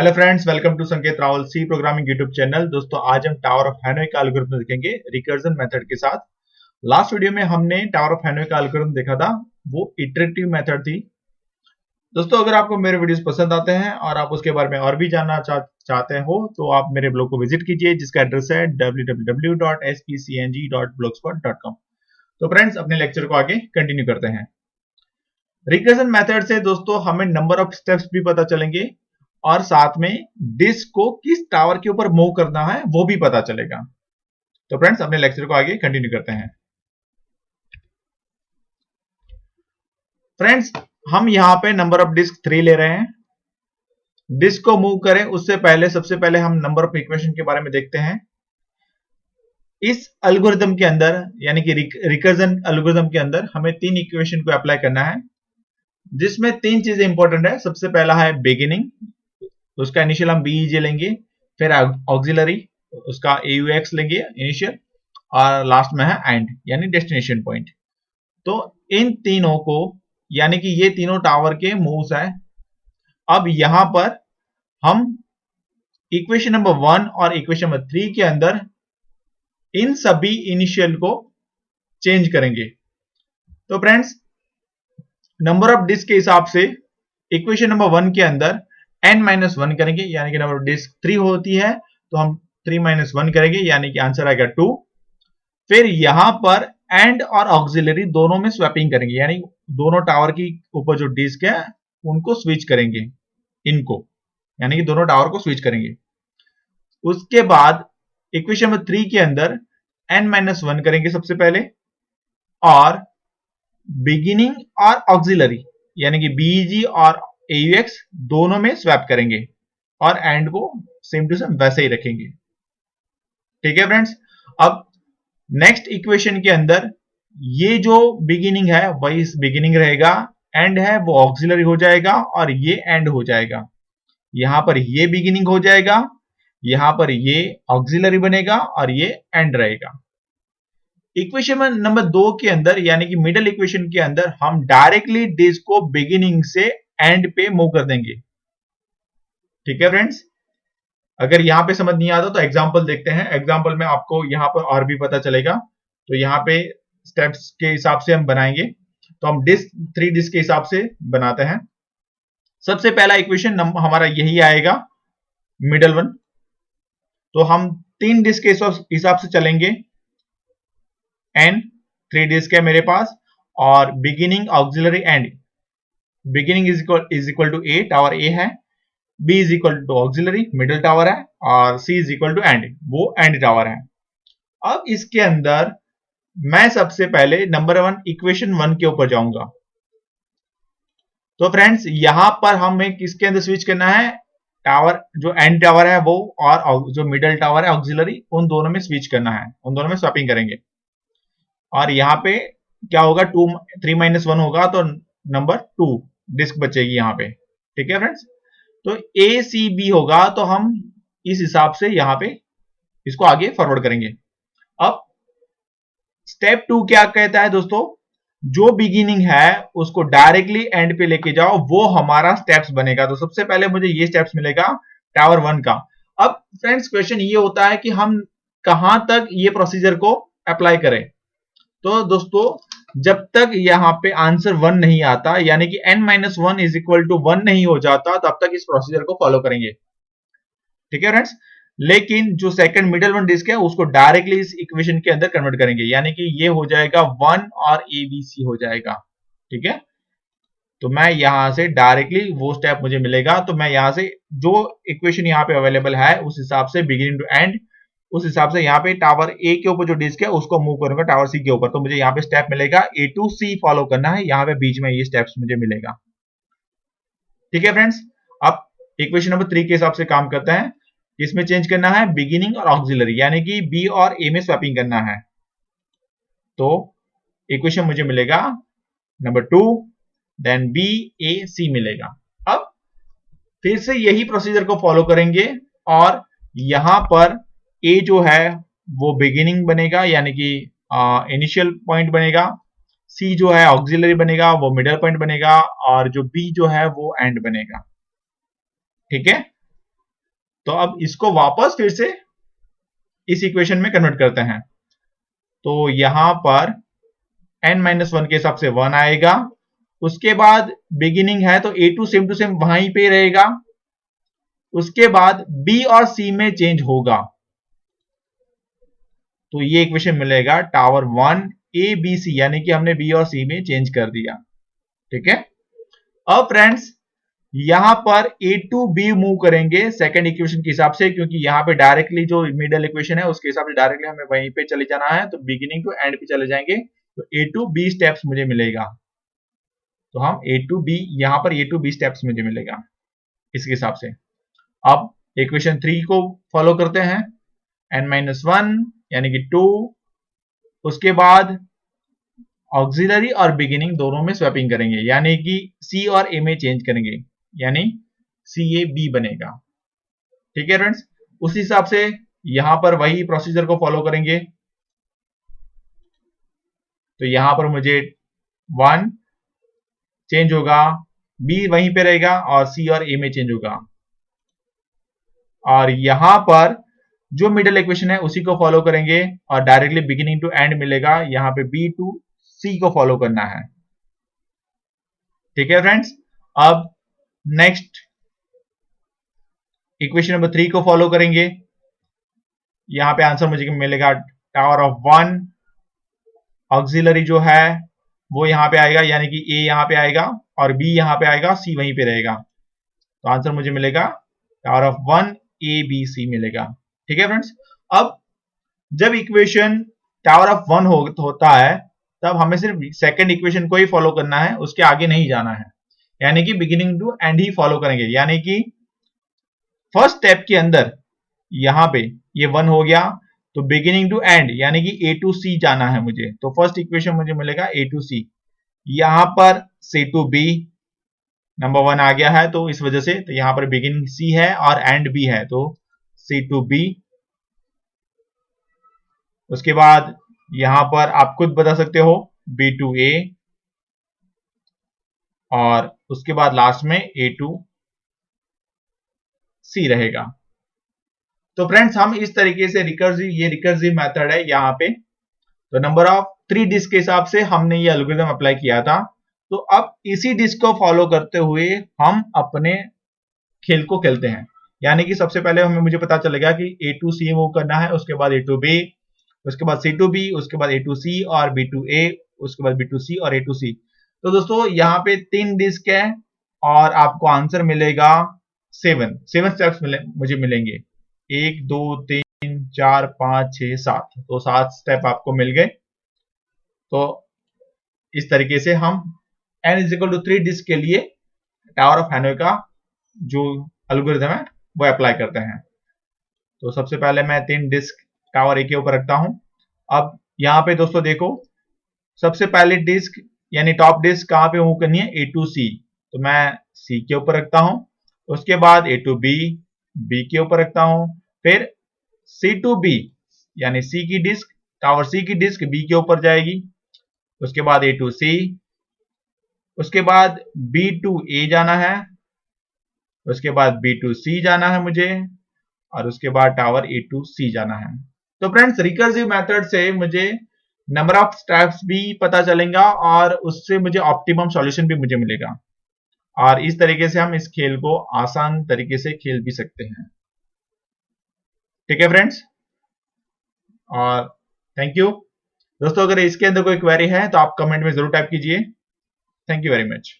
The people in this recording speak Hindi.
Hello friends, welcome to Sanket Rawal C programming YouTube channel. दोस्तों, आज हम टावर ऑफ हैनोई का एल्गोरिथम देखेंगे रिकर्जन मेथड के साथ। लास्ट वीडियो में हमने टावर ऑफ हैनोई का एल्गोरिथम देखा था, वो इटरेटिव मेथड थी। दोस्तों, अगर आपको मेरे वीडियोस पसंद आते हैं और आप उसके बारे में और भी जानना चाहते हो तो आप मेरे ब्लॉग को विजिट कीजिए, जिसका एड्रेस है www.spcng.blogspot.com। तो फ्रेंड्स, अपने लेक्चर को आगे कंटिन्यू करते हैं। रिकर्जन मेथड से दोस्तों हमें नंबर ऑफ स्टेप्स भी पता चलेंगे और साथ में डिस्क को किस टावर के ऊपर मूव करना है वो भी पता चलेगा। तो फ्रेंड्स, अपने लेक्चर को आगे कंटिन्यू करते हैं। फ्रेंड्स, हम यहां पे नंबर ऑफ डिस्क 3 ले रहे हैं। डिस्क को मूव करें उससे पहले सबसे पहले हम नंबर ऑफ इक्वेशन के बारे में देखते हैं। इस एल्गोरिथम के अंदर यानी कि रिकर्जन एल्गोरिथम के अंदर हमें 3 इक्वेशन को अप्लाई करना है, जिसमें 3 चीजें इंपॉर्टेंट है। सबसे पहला है बिगिनिंग, उसका इनिशियल हम बीईजे लेंगे, फिर ऑक्सिलरी उसका AUX लेंगे इनिशियल, और लास्ट में है एंड यानी डेस्टिनेशन पॉइंट। तो इन तीनों को यानी कि ये तीनों टावर के मूव्स है। अब यहां पर हम इक्वेशन नंबर 1 और इक्वेशन नंबर 3 के अंदर इन सभी इनिशियल को चेंज करेंगे। तो फ्रेंड्स, नंबर ऑफ डिस्क के हिसाब से इक्वेशन नंबर 1 के अंदर n-1 करेंगे, यानी कि नंबर ऑफ डिस्क 3 होती है तो हम 3-1 करेंगे, यानी कि आंसर आएगा 2। फिर यहां पर एंड और ऑक्सिलरी दोनों में स्वैपिंग करेंगे, यानी दोनों टावर की ऊपर जो डिस्क है उनको स्विच करेंगे, इनको यानी कि दोनों टावर को स्विच करेंगे। उसके बाद इक्वेशन नंबर 3 के अंदर n-1 करेंगे सबसे पहले, और बिगिनिंग और ऑक्सिलरी यानी कि बीईजी और AUX दोनों में स्वैप करेंगे और एंड को सेम टू सेम वैसे ही रखेंगे। ठीक है फ्रेंड्स, अब नेक्स्ट इक्वेशन के अंदर ये जो बिगिनिंग है वही बिगिनिंग रहेगा, एंड है वो ऑक्सिलरी हो जाएगा और ये एंड हो जाएगा। यहां पर ये बिगिनिंग हो जाएगा, यहां पर ये ऑक्सिलरी बनेगा और ये एंड रहेगा। इक्वेशन नंबर 2 के अंदर यानी कि मिडिल इक्वेशन के अंदर हम डायरेक्टली डिस्क को बिगिनिंग से एंड पे मूव कर देंगे। ठीक है फ्रेंड्स, अगर यहां पे समझ नहीं आता तो एग्जांपल देखते हैं। एग्जांपल में आपको यहां पर और भी पता चलेगा। तो यहां पे स्टेप्स के हिसाब से हम बनाएंगे, तो हम डिस्क 3 डिस्क के हिसाब से बनाते हैं। सबसे पहला इक्वेशन हमारा यही आएगा, मिडल वन। तो हम 3 डिस्क के हिसाब से चलेंगे। n 3 डिस्क है मेरे पास, और beginning auxiliary end. Beginning is equal to A, tower A है, B is equal to auxiliary middle tower है, और C is equal to end, वो एंड टावर है। अब इसके अंदर मैं सबसे पहले नंबर 1 इक्वेशन 1 के ऊपर जाऊंगा। तो फ्रेंड्स, यहां पर हमें किसके अंदर स्विच करना है, टावर जो एंड टावर है वो और जो मिडिल टावर है ऑक्सिलरी, उन दोनों में स्विच करना है, उन दोनों में स्वैपिंग करेंगे। और यहां पे क्या होगा, 3-1 होगा तो नंबर 2 डिस्क बचेगी यहां पे। ठीक है फ्रेंड्स, तो ACB होगा, तो हम इस हिसाब से यहां पे इसको आगे फॉरवर्ड करेंगे। अब स्टेप 2 क्या कहता है दोस्तों, जो बिगिनिंग है उसको डायरेक्टली एंड पे लेके जाओ, वो हमारा स्टेप्स बनेगा। तो सबसे पहले मुझे ये स्टेप्स मिलेगा टावर 1 का। अब फ्रेंड्स, क्वेश्चन ये होता है कि हम कहां तक ये प्रोसीजर को अप्लाई करें। तो दोस्तों, जब तक यहां पे आंसर 1 नहीं आता, यानी कि n-1 इज इक्वल टू 1 नहीं हो जाता, तब तक इस प्रोसीजर को फॉलो करेंगे। ठीक है फ्रेंड्स, लेकिन जो सेकंड मिडिल वन डिस्क है उसको डायरेक्टली इस इक्वेशन के अंदर कन्वर्ट करेंगे, यानी कि ये हो जाएगा 1 और ABC हो जाएगा। ठीक है, तो मैं यहां से डायरेक्टली वो स्टेप मुझे मिलेगा, तो मैं यहां से जो इक्वेशन यहां पे अवेलेबल है उस हिसाब से बिगिनिंग टू एंड, उस हिसाब से यहाँ पे टावर ए के ऊपर जो डिस्क है उसको मूव करूंगा टावर सी के ऊपर। तो मुझे यहाँ पे स्टेप मिलेगा A to C फॉलो करना है, यहाँ पे बीच में ये स्टेप्स मुझे मिलेगा। ठीक है फ्रेंड्स, अब इक्वेशन नंबर 3 के हिसाब से काम करते हैं। इसमें चेंज करना है बिगिनिंग और ऑक्सिलरी, यानी कि B और A में स्वैपिंग करना है। तो इक्वेशन मुझे मिलेगा नंबर 2, देन BAC मिलेगा। अब फिर से यही प्रोसीजर को फॉलो करेंगे, और यहां पर A जो है वो बिगिनिंग बनेगा, यानी कि इनिशियल पॉइंट बनेगा। C जो है ऑक्सिलरी बनेगा, वो मिडिल पॉइंट बनेगा, और जो B जो है वो एंड बनेगा। ठीक है, तो अब इसको वापस फिर से इस इक्वेशन में कन्वर्ट करते हैं। तो यहां पर n-1 के हिसाब से 1 आएगा, उसके बाद बिगिनिंग है तो A2 सेम टू सेम वहीं पे रहेगा, उसके बाद B और C में चेंज होगा, तो ये इक्वेशन मिलेगा टावर 1 ABC, यानी कि हमने B और C में चेंज कर दिया। ठीक है, अब फ्रेंड्स यहां पर A2B मूव करेंगे सेकंड इक्वेशन के हिसाब से, क्योंकि यहां पे डायरेक्टली जो मिडिल इक्वेशन है उसके हिसाब से डायरेक्टली हमें वहीं पे चले जाना है, तो बिगिनिंग टू एंड पे चले जाएंगे, तो A2B स्टेप्स मुझे मिलेगा। तो हम A2B यहां पर A2B स्टेप्स मुझे मिलेगा इसके हिसाब से। अब इक्वेशन 3 को फॉलो करते हैं, n-1 यानी कि 2, उसके बाद ऑक्सिलरी और बिगिनिंग दोनों में स्वैपिंग करेंगे, यानी कि C और A में चेंज करेंगे, यानी CAB बनेगा। ठीक है फ्रेंड्स, उस हिसाब से यहां पर वही प्रोसीजर को फॉलो करेंगे। तो यहां पर मुझे 1 चेंज होगा, B वहीं पे रहेगा और C और A में चेंज होगा, और यहां पर जो मिडिल इक्वेशन है उसी को फॉलो करेंगे और डायरेक्टली बिगिनिंग टू एंड मिलेगा, यहां पे B टू C को फॉलो करना है। ठीक है फ्रेंड्स, अब नेक्स्ट इक्वेशन नंबर 3 को फॉलो करेंगे, यहां पे आंसर मुझे मिलेगा टावर ऑफ 1, ऑक्सिलरी जो है वो यहां पे आएगा, यानी कि A यहां पे आएगा और B यहां पे आएगा, C वहीं पे रहेगा, तो आंसर मुझे मिलेगा टावर ऑफ 1 ABC मिलेगा। ठीक है फ्रेंड्स, अब जब इक्वेशन टावर ऑफ 1 होता है तब हमें सिर्फ सेकंड इक्वेशन को ही फॉलो करना है, उसके आगे नहीं जाना है, यानी कि बिगिनिंग टू एंड ही फॉलो करेंगे, यानी कि फर्स्ट स्टेप के अंदर यहां पे ये 1 हो गया, तो बिगिनिंग टू एंड यानी कि A टू C जाना है मुझे, तो फर्स्ट इक्वेशन मुझे मिलेगा A टू C, यहां पर C टू B नंबर 1 आ गया है, तो इस वजह से तो यहां पर बिगिनिंग C है और एंड B है, तो C टू B, उसके बाद यहां पर आप खुद बता सकते हो B टू A, और उसके बाद लास्ट में A टू C रहेगा। तो फ्रेंड्स हम इस तरीके से ये रिकर्सिव मेथड है यहाँ पे, तो नंबर ऑफ 3 डिस्क के हिसाब से हमने ये एल्गोरिथम अप्लाई किया था। तो अब इसी डिस्क को फॉलो करते हुए हम अपने खेल को खेलते हैं, यानी कि सबसे पहले मुझे पता चलेगा कि A टू C मूव करना है, उसके बाद A टू B, उसके बाद C टू B, उसके बाद A टू C और B टू A, उसके बाद B टू C और A टू C। तो दोस्तों यहाँ पे 3 डिस्क है और आपको आंसर मिलेगा 7 स्टेप्स मुझे मिलेंगे, 1 2 3 4 5 6 7, तो 7 स्टेप आपको मिल गए। तो इस तरीके से हम n=3 डिस्क के लिए टावर ऑफ हैनोई का जो एल्गोरिथम है वो अप्लाई करते हैं। तो सबसे पहले मैं 3 डिस्क टावर ए के ऊपर रखता हूं। अब यहाँ पे दोस्तों देखो, सबसे पहले डिस्क यानी टॉप डिस्क कहां पे मूव करनी है, A टू C, तो मैं C के ऊपर रखता हूं, उसके बाद A टू B, B के ऊपर रखता हूं, फिर C टू B यानी C की डिस्क, टावर C की डिस्क B के ऊपर जाएगी, उसके बाद A टू C, उसके बाद B टू A जाना है, उसके बाद B टू C जाना है मुझे, और उसके बाद टावर A टू C जाना है। तो फ्रेंड्स रिकर्सिव मेथड से मुझे नंबर ऑफ स्टेप्स भी पता चलेगा और उससे मुझे ऑप्टिमम सॉल्यूशन भी मुझे मिलेगा, और इस तरीके से हम इस खेल को आसान तरीके से खेल भी सकते हैं। ठीक है फ्रेंड्स, और थैंक यू दोस्तों। अगर इसके अंदर कोई क्वेरी है तो आप कमेंट में जरूर टाइप कीजिए। Thank you very much.